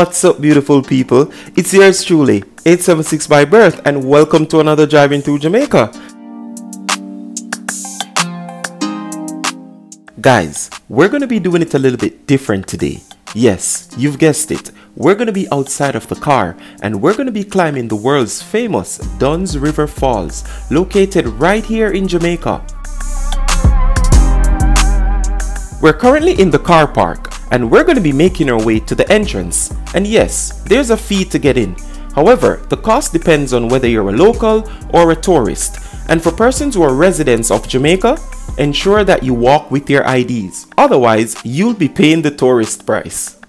What's up, beautiful people? It's yours truly, 876 by birth, and welcome to another Driving Through Jamaica. Guys, we're going to be doing it a little bit different today. Yes, you've guessed it. We're going to be outside of the car and we're going to be climbing the world's famous Dunn's River Falls, located right here in Jamaica. We're currently in the car park and we're going to be making our way to the entrance. And yes, there's a fee to get in. However, the cost depends on whether you're a local or a tourist. And for persons who are residents of Jamaica, ensure that you walk with your IDs. Otherwise, you'll be paying the tourist price.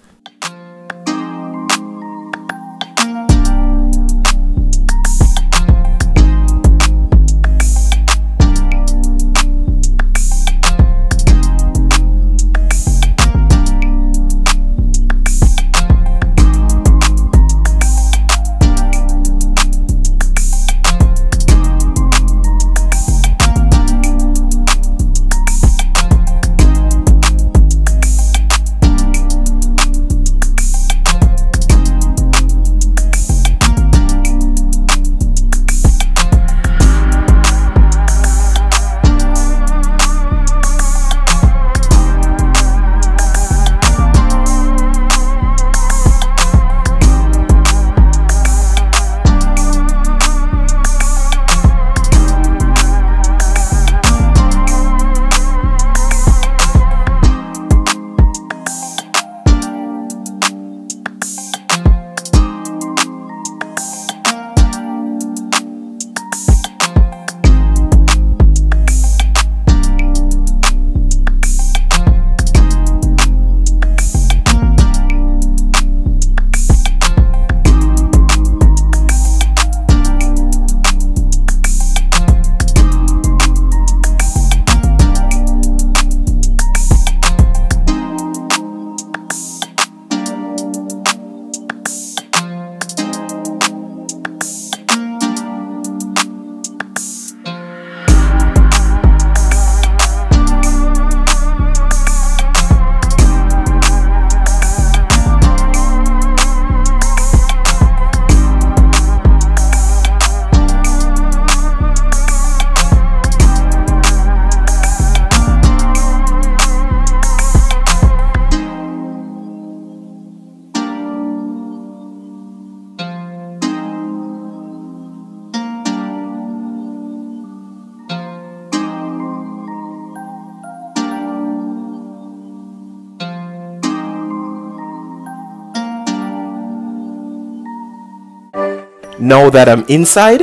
Now that I'm inside,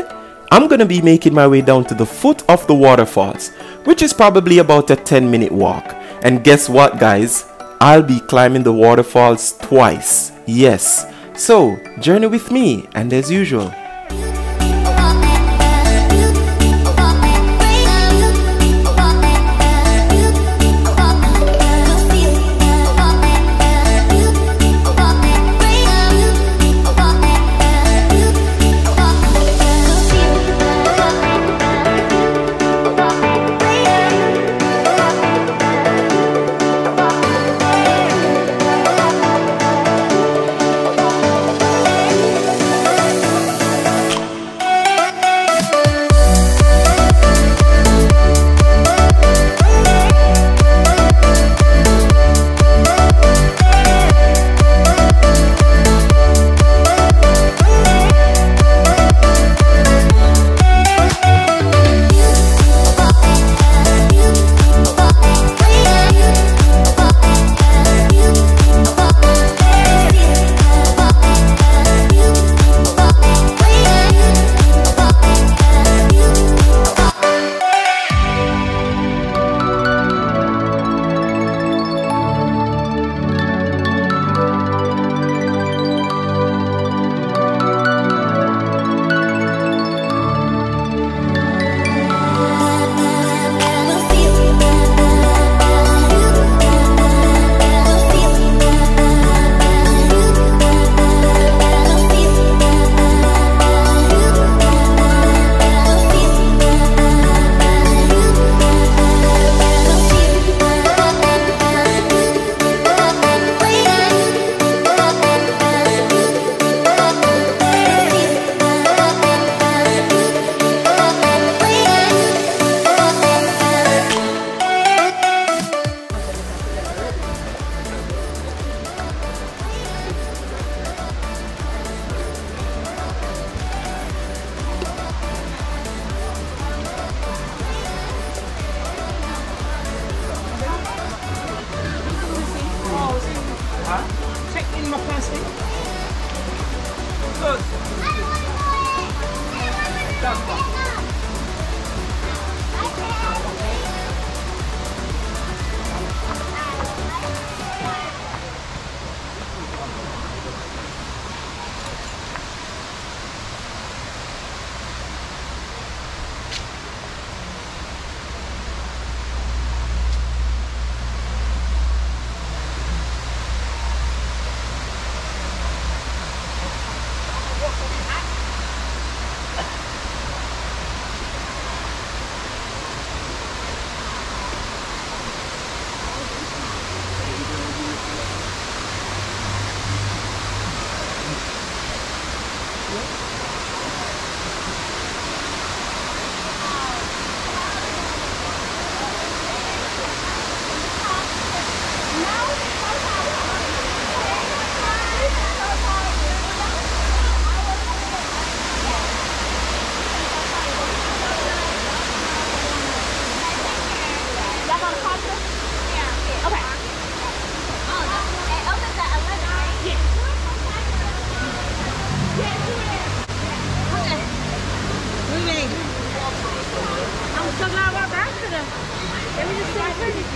I'm gonna be making my way down to the foot of the waterfalls, which is probably about a 10-minute walk. And guess what, guys? I'll be climbing the waterfalls twice. Yes. So, journey with me, and as usual,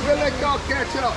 We'll let y'all catch up.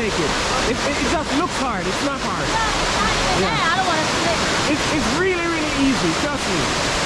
make it. It just looks hard. It's not hard. Yeah. I don't want to slip. It's really, really easy. Trust me.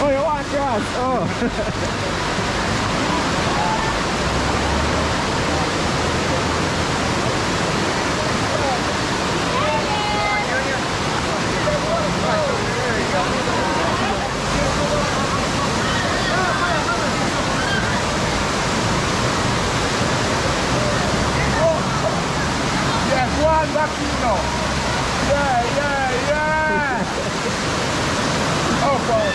Oh, you want grass? Oh. Yeah, go on back, you know. Yeah. Oh, God.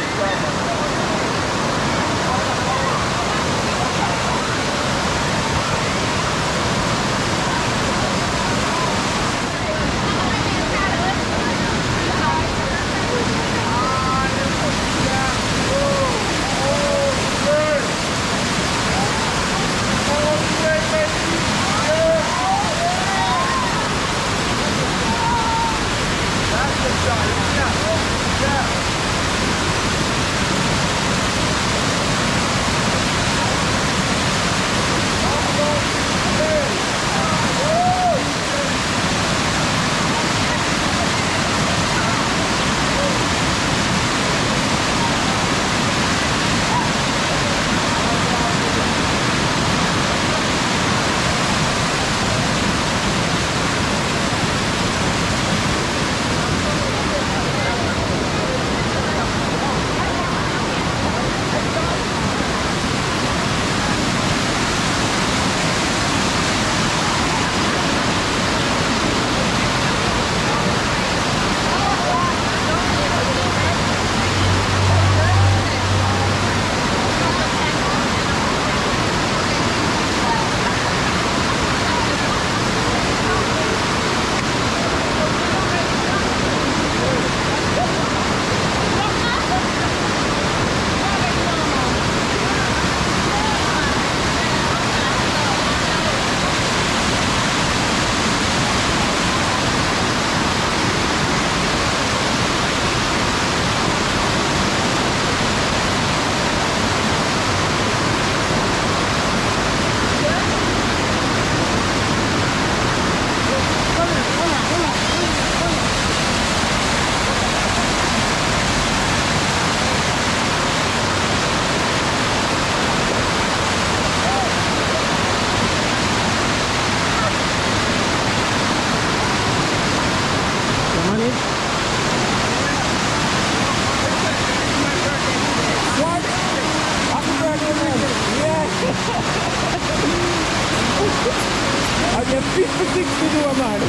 I get 56 to do a man.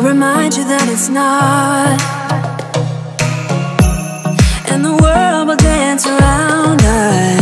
Remind you that it's not, and the world will dance around us.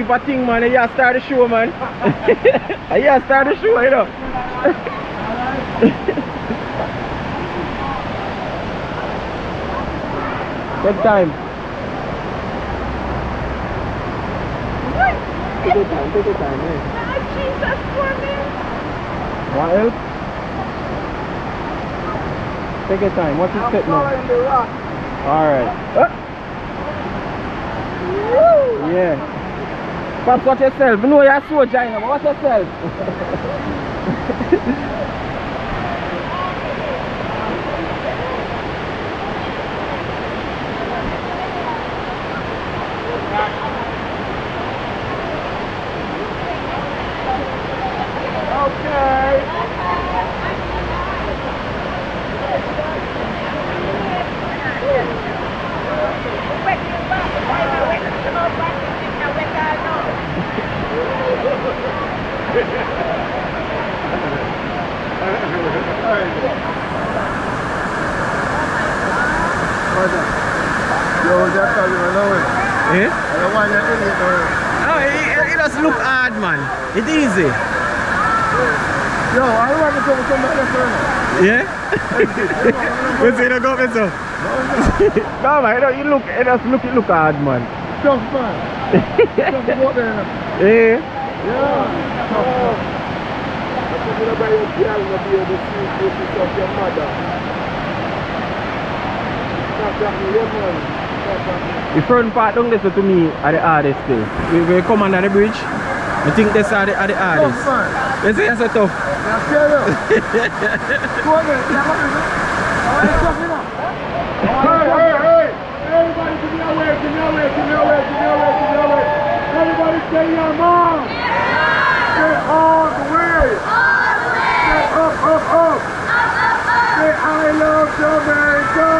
type of thing, man. You start the show, man. You start the show, you know. Take time. Take your time, man. Jesus, for me. Want help? Take your time. What's your step now? Alright. Yeah. Pops, watch yourself. You know you're so giant, but watch yourself. It doesn't look hard, man. It's easy. Yo, I want to come from the yeah? What's it go with so? No, man, it look hard, man. Tough, man. Tough to go there now. Yeah. Yeah. Tough, I'm going to buy your girl to be able to see this of your mother. The front part don't listen to me at the hardest day. We come under the bridge. I think that's at the hardest. You see, that's a tough. Hey! Everybody give me away, give me away, give me away, give me away, give me away. Everybody stay your mom. Stay all the way. Stay up, up, up. Say I love Jamaica.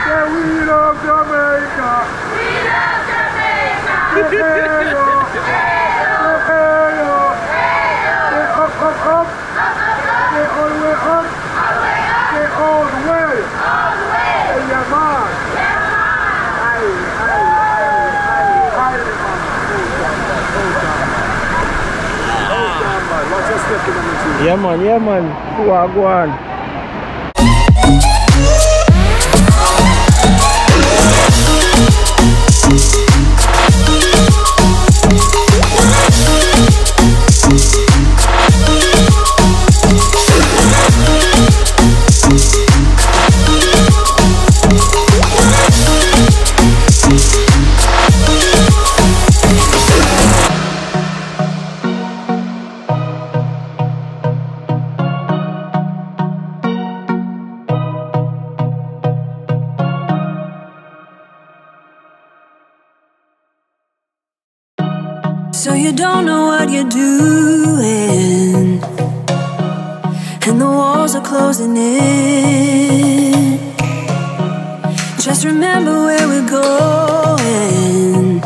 Say we love Jamaica. We love Jamaica. Say hello. Say hello. Say up, up, up. Say all the way up. Say all the way. Say your mom. Yeah, man. Go on. So you don't know what you're doing, and the walls are closing in. Just remember where we're going,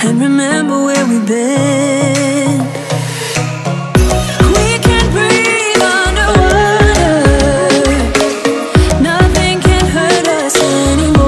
and remember where we've been. We can breathe underwater. Nothing can hurt us anymore.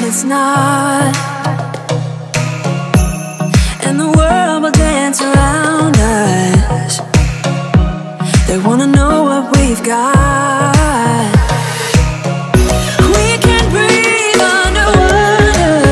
It's not, and the world will dance around us. They wanna know what we've got. We can breathe underwater.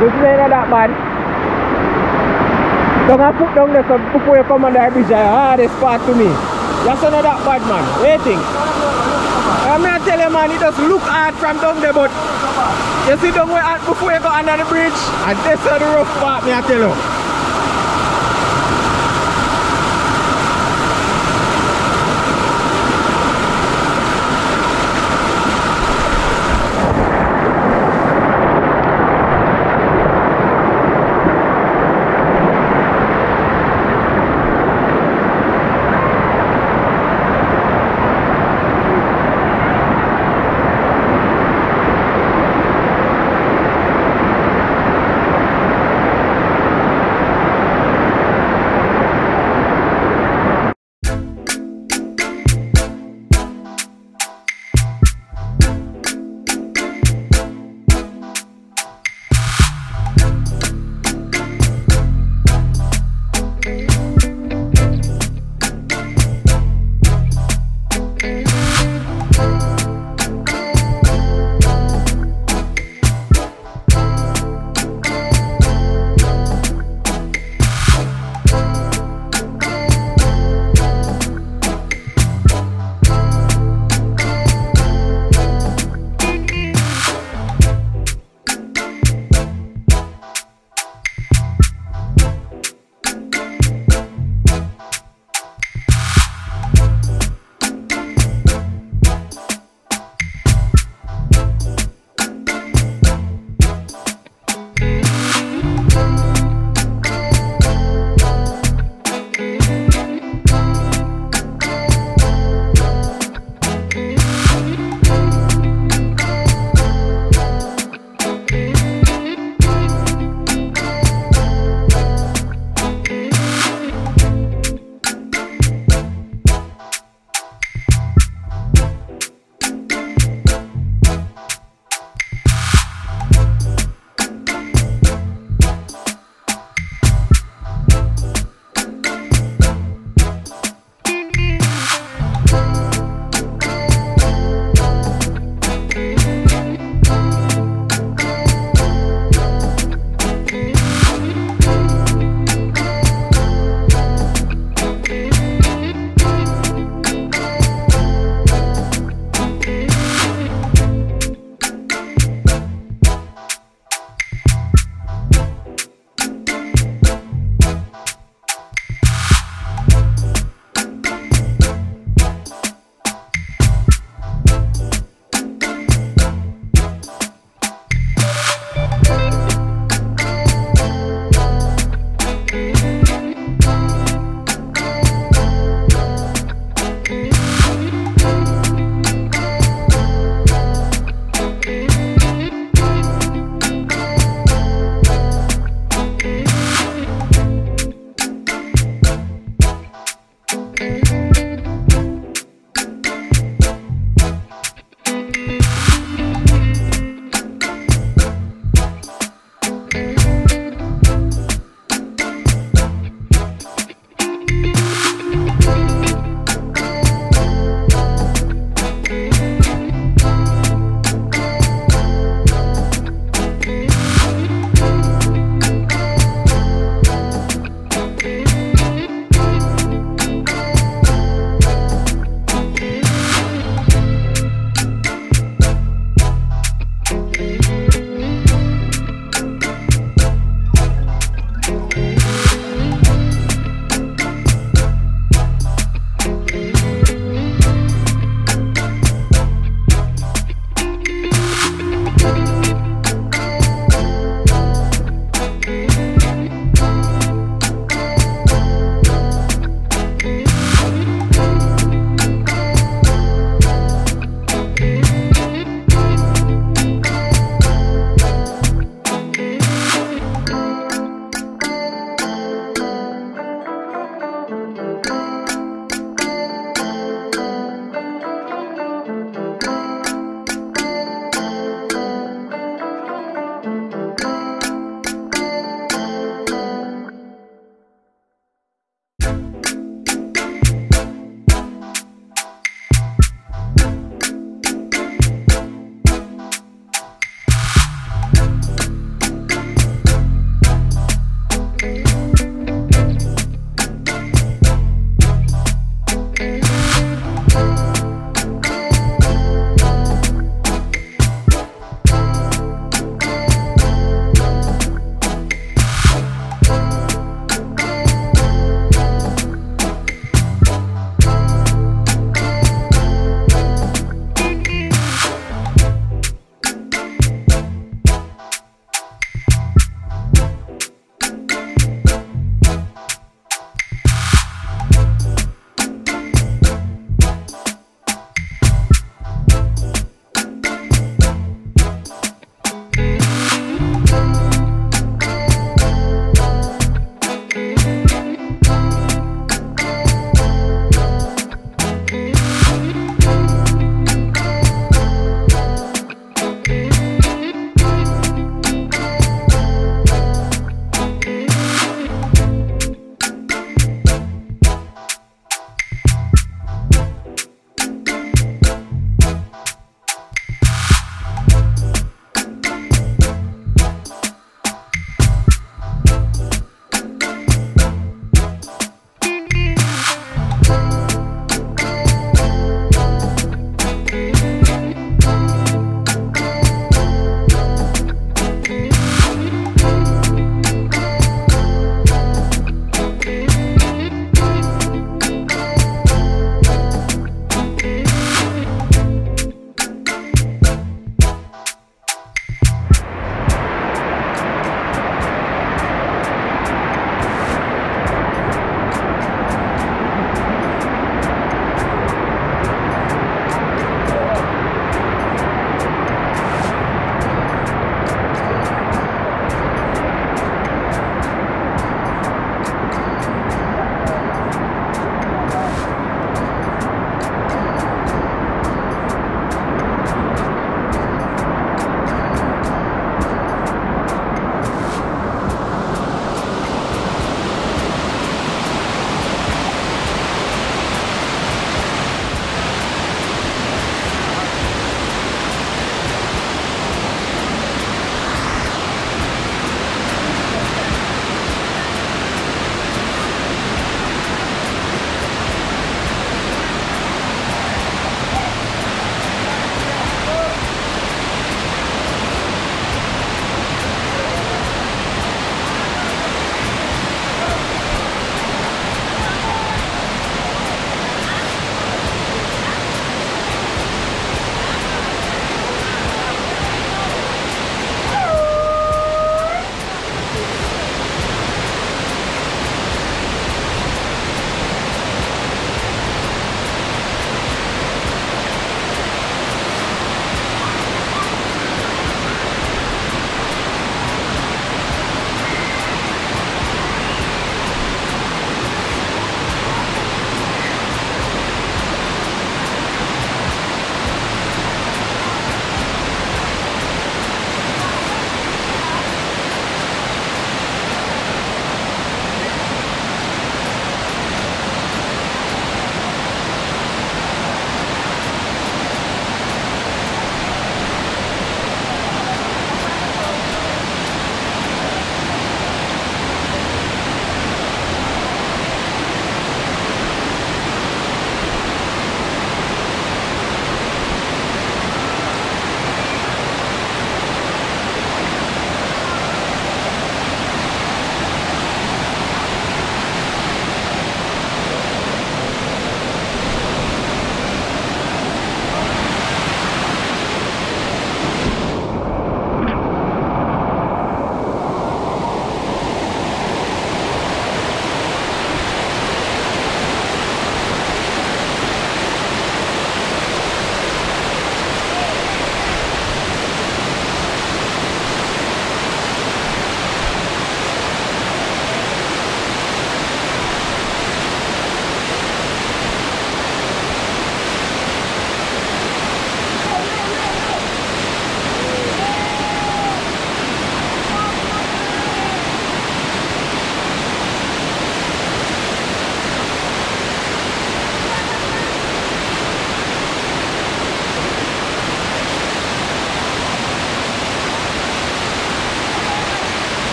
Just not that bad. Don't have foot down there so before you come on the bridge. Hardest part to me. That's not that bad, man. What do you think? I'm not telling you, man, it just look hard from down there, but you see down where before you go under the bridge, and that's the rough part, me I tell you.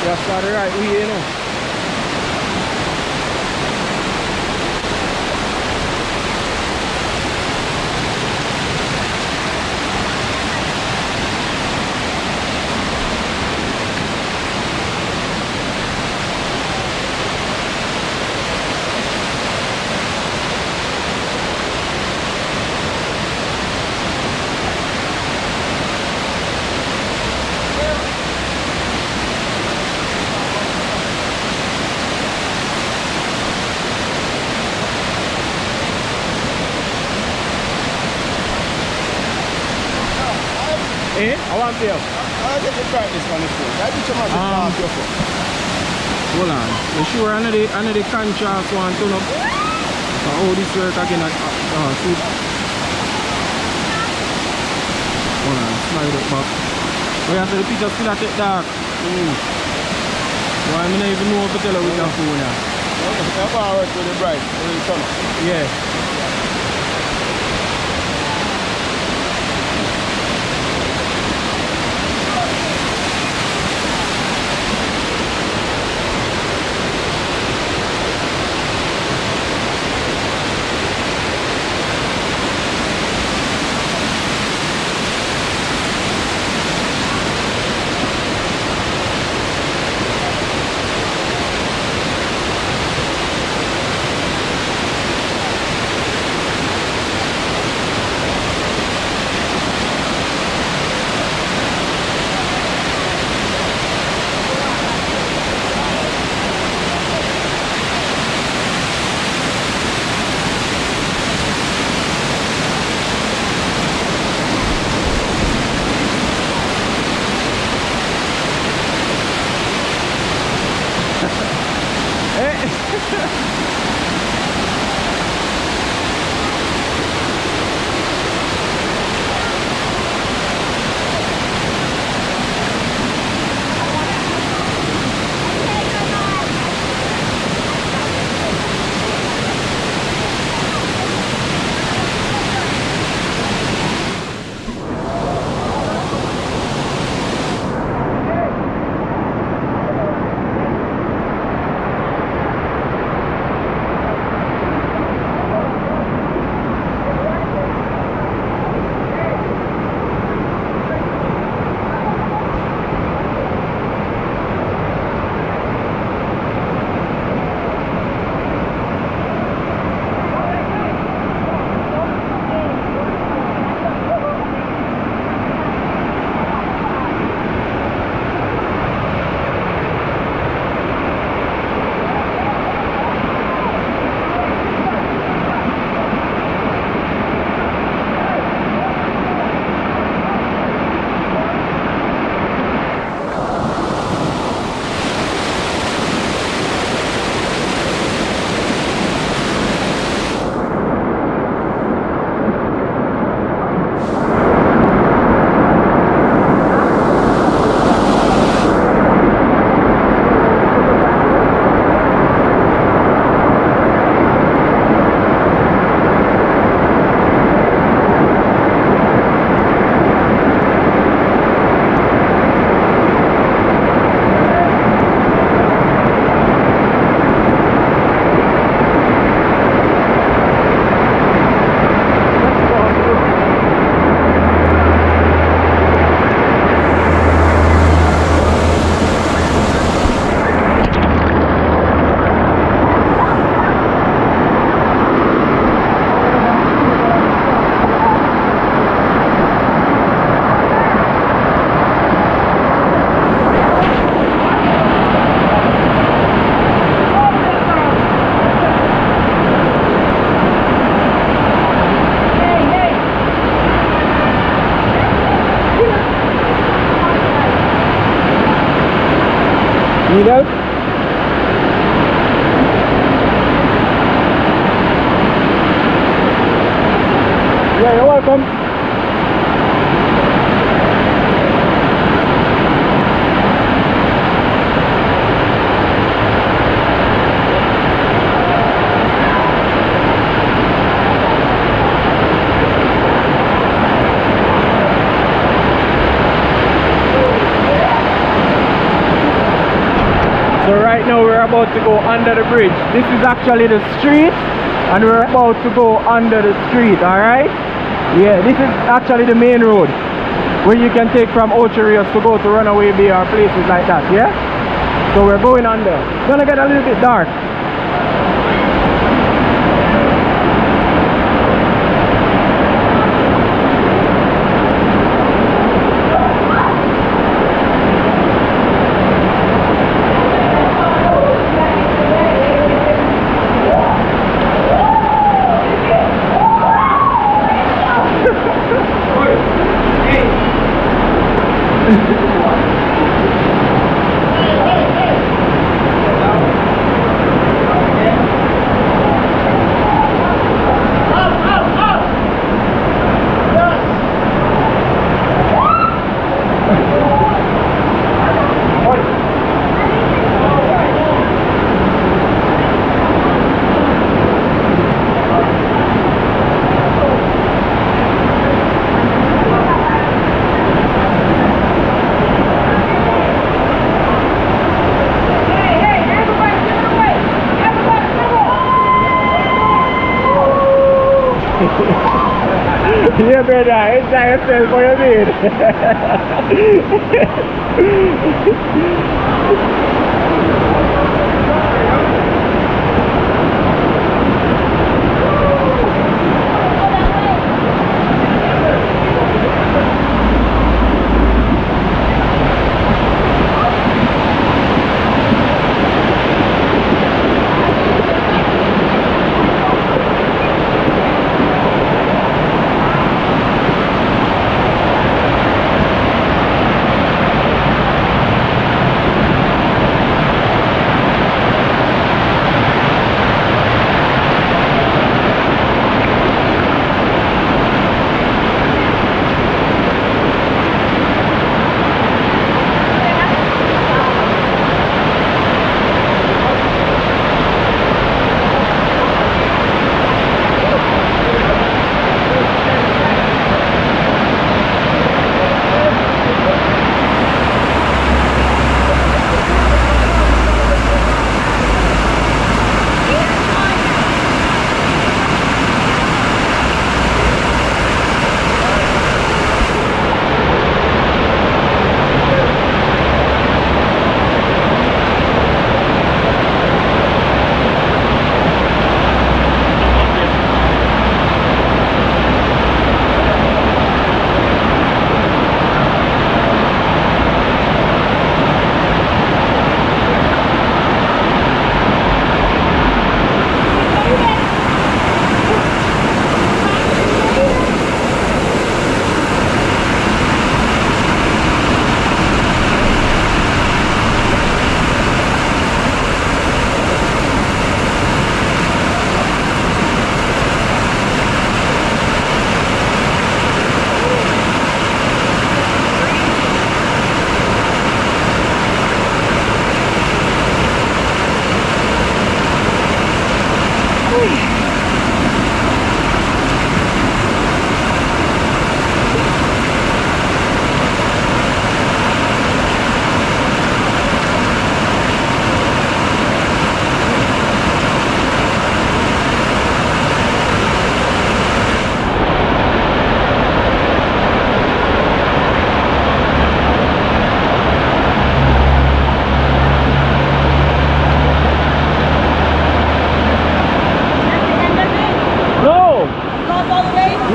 Yeah, start the right way, you know. Eh? I want to. I'll get the brightness on the phone. I think you might be your phone. Hold on. You sure another contrast one turn up? Oh, this work again at see. Hold on, slide up back. Oh yeah, so the picture still at it dark. Why I don't even know what to tell her with that phone now. That's why I work with the bright when you turn up. Yeah. Need out? Yeah, you're welcome. So right now we're about to go under the bridge. This is actually the street and we're about to go under the street, alright? Yeah, this is actually the main road where you can take from Ocherios to go to Runaway Bay or places like that, yeah? So we're going under. It's gonna get a little bit dark. Yeah, brother, enjoy yourself for your meal.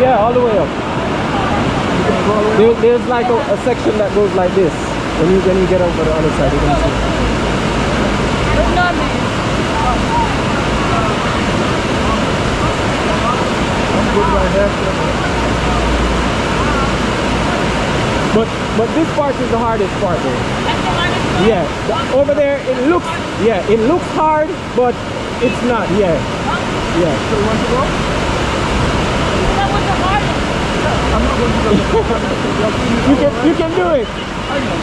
Yeah, all the way up. There's like a section that goes like this. When you get over the other side, you can see. I'm good right here. But this part is the hardest part though. Yeah, over there it looks hard, but it's not. Yeah. Yeah. So you want to go? That was the hardest. I'm not going to go. You can do it. I know.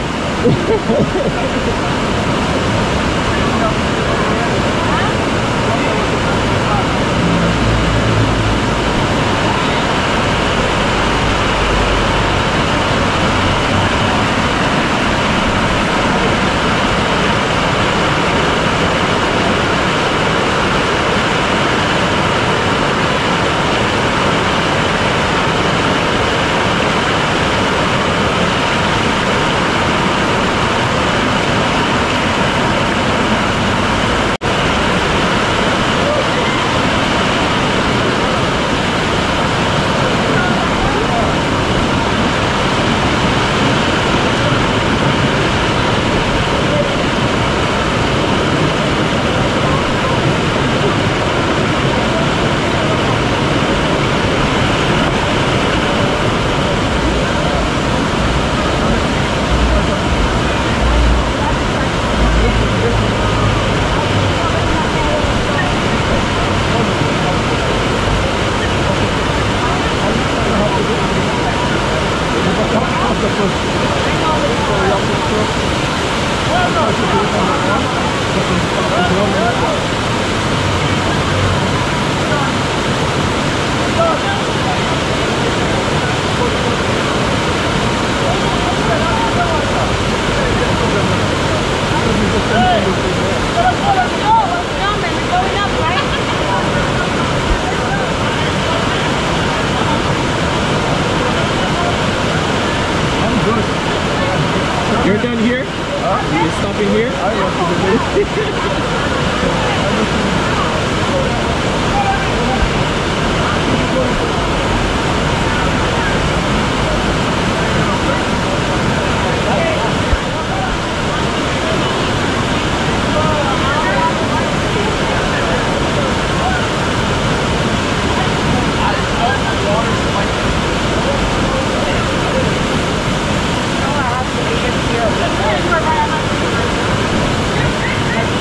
You're done here? You're stopping here?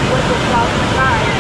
With the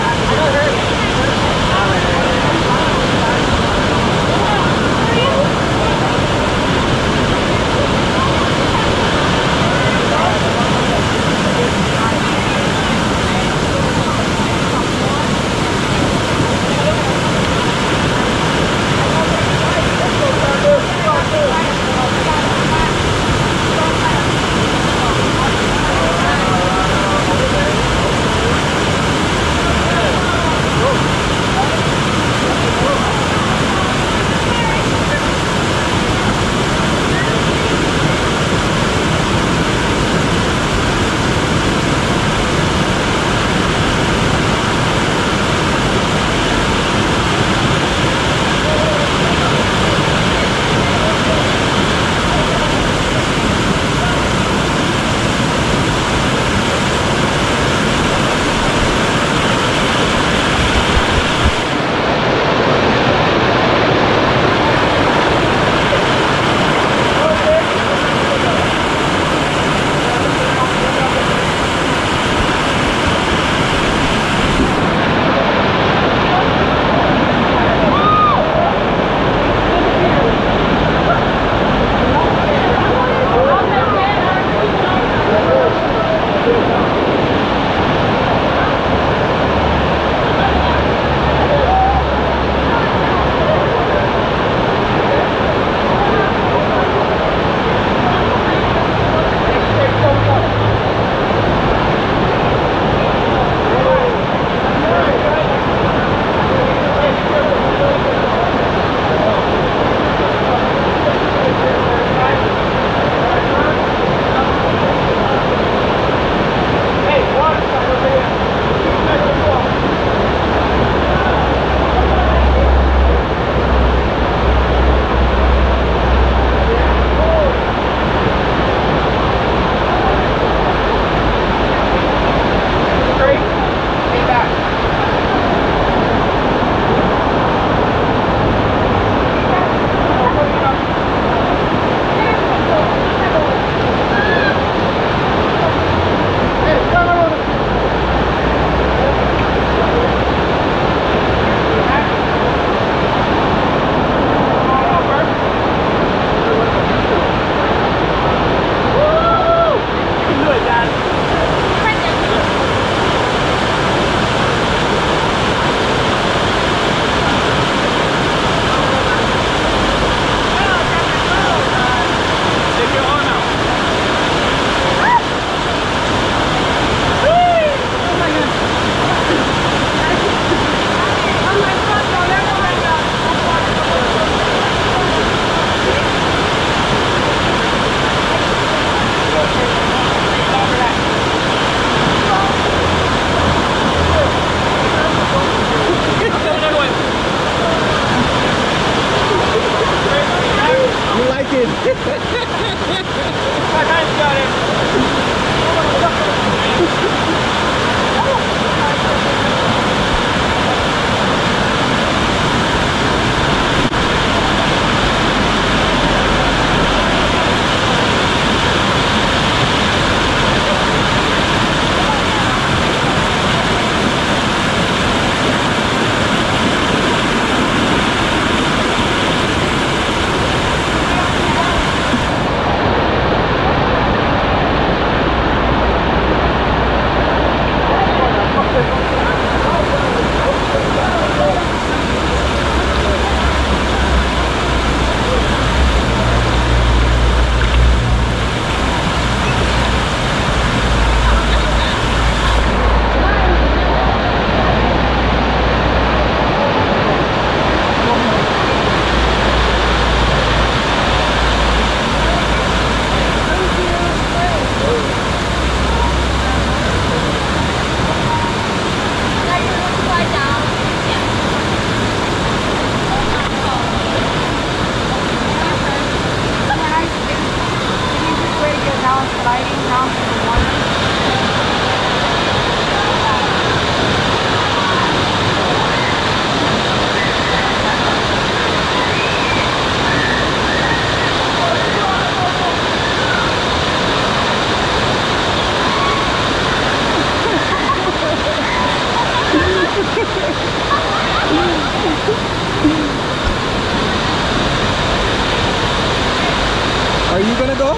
Are you gonna go?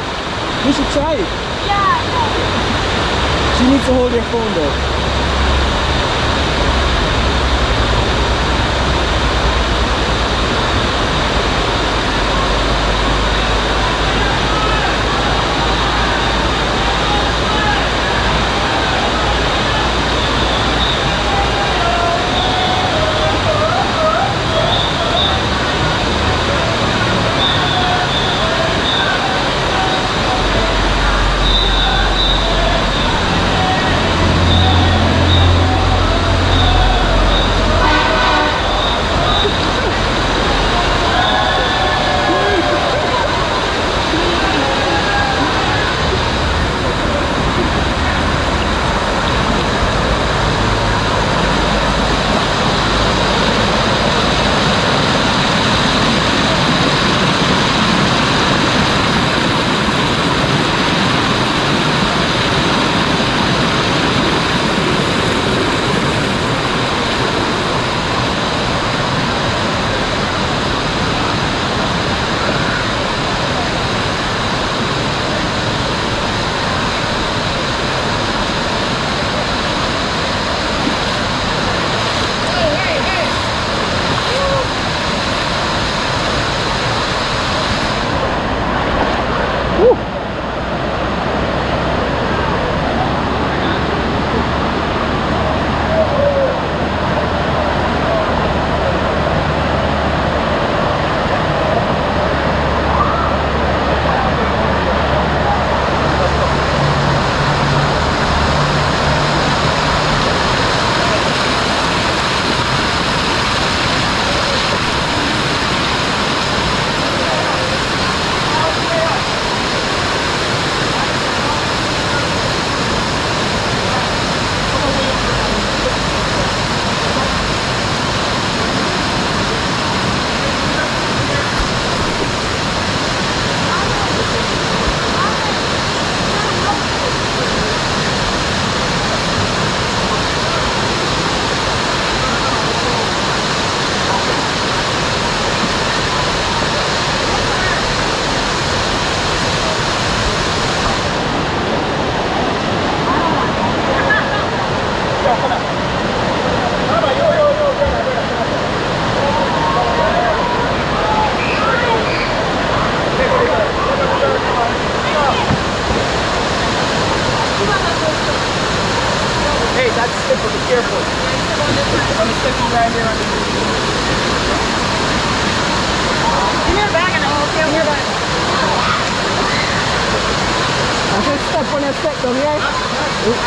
You should try it. Yeah. She needs to hold your phone though.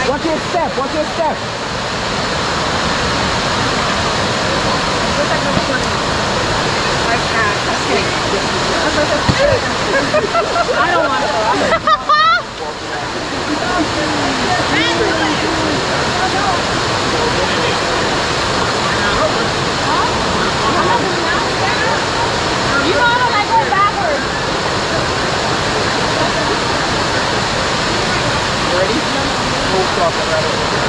What's your step? What's your step? I don't want to. You know I don't like going backwards. Ready? We'll stop it right over here.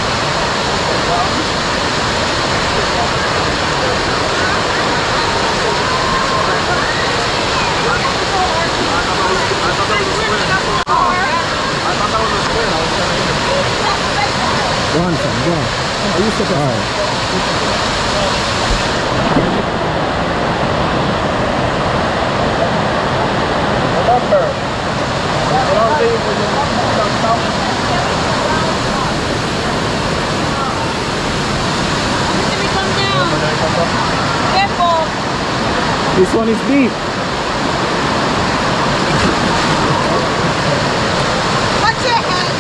Go on, son, go on. Are you stuck? Remember, I don't leave when you come. Careful. This one is deep. Watch your head.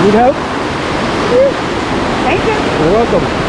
Need help? Thank you. You're welcome.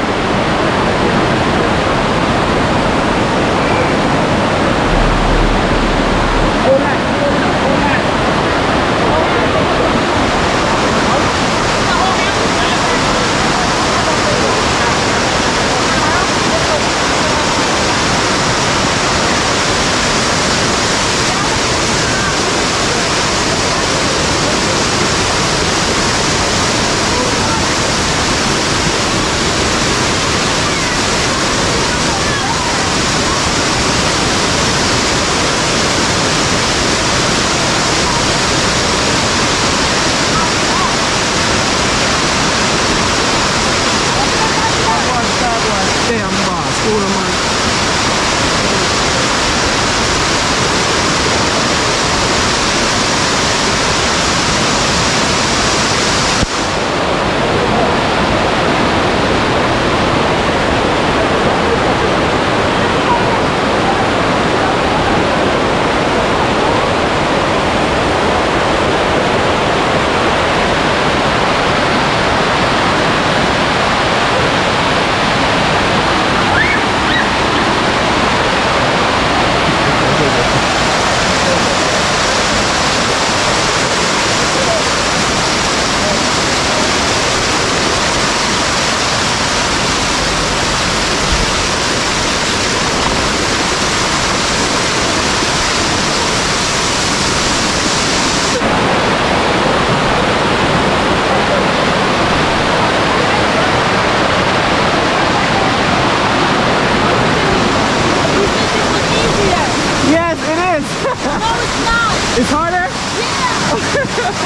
It's harder? Yeah.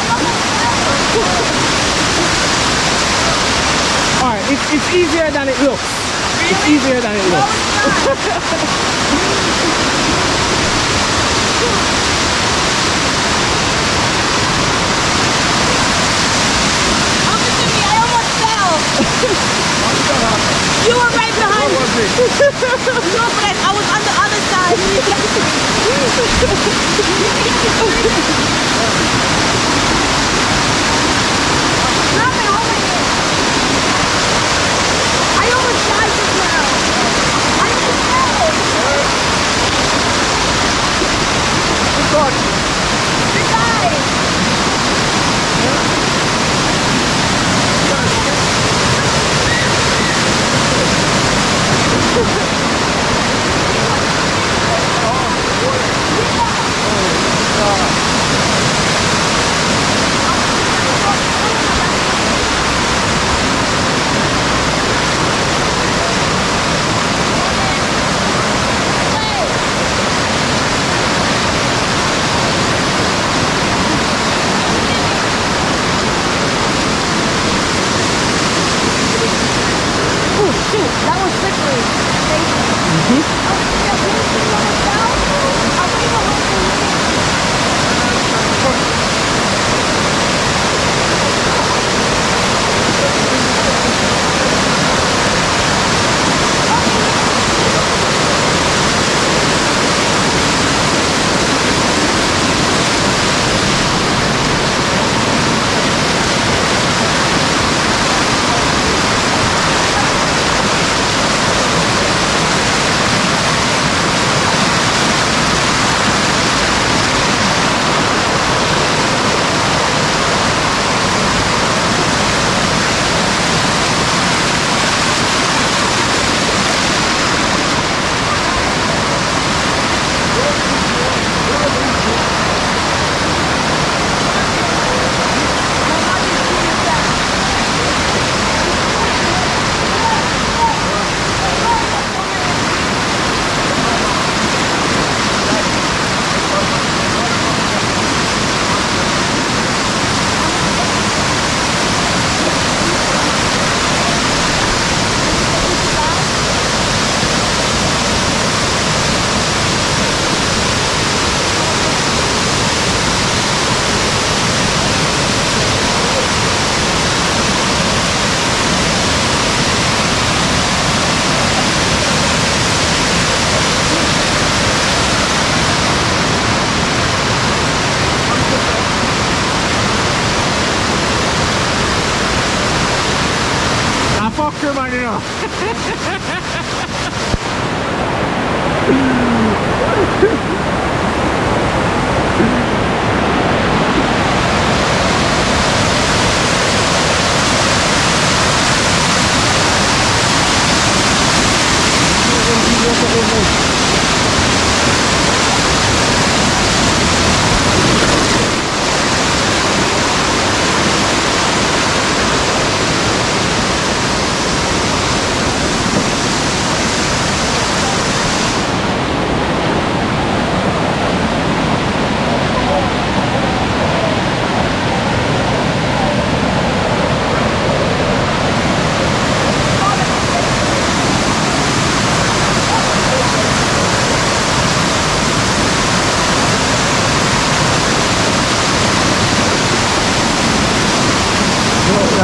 Alright, it's easier than it looks. Really? It's easier than it No, looks. it's not. Opposite me, I almost fell. You were right behind me. No, but I was on the other side. Stop it, hold it.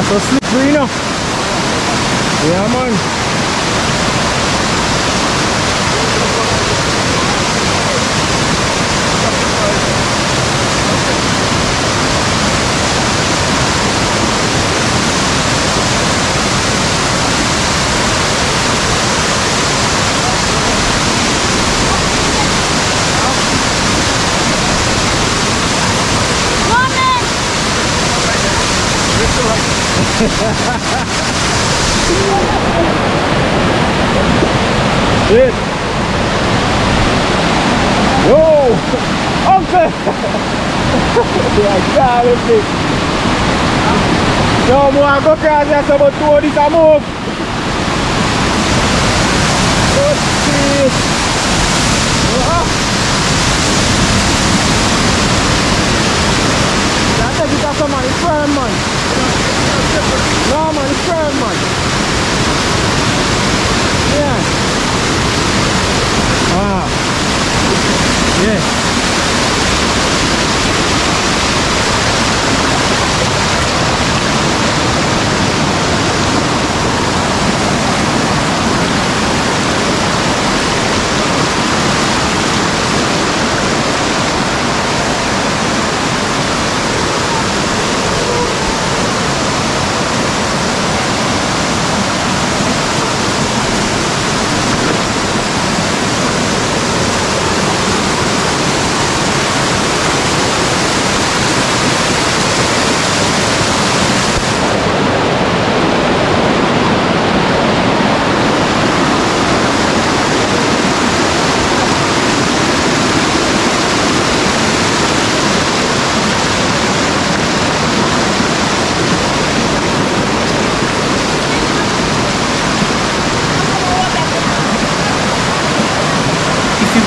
so slippery, you know. Yeah, man. Shit. Whoa! Uncle! Yeah, God, it's it. No more, I go cross there, so about 2 of this I move. Oh, shit. I take it off some man, it's firm, man. No, man, it's firm, man. Yeah. Ah. Yeah.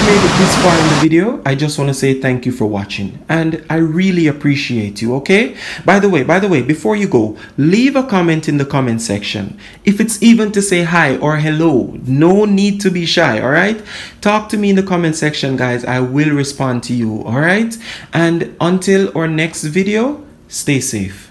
Made it this far in the video, I just want to say thank you for watching, and I really appreciate you. Okay, by the way, before you go, leave a comment in the comment section. If it's even to say hi or hello, no need to be shy. All right, talk to me in the comment section, guys. I will respond to you. All right, and until our next video, stay safe.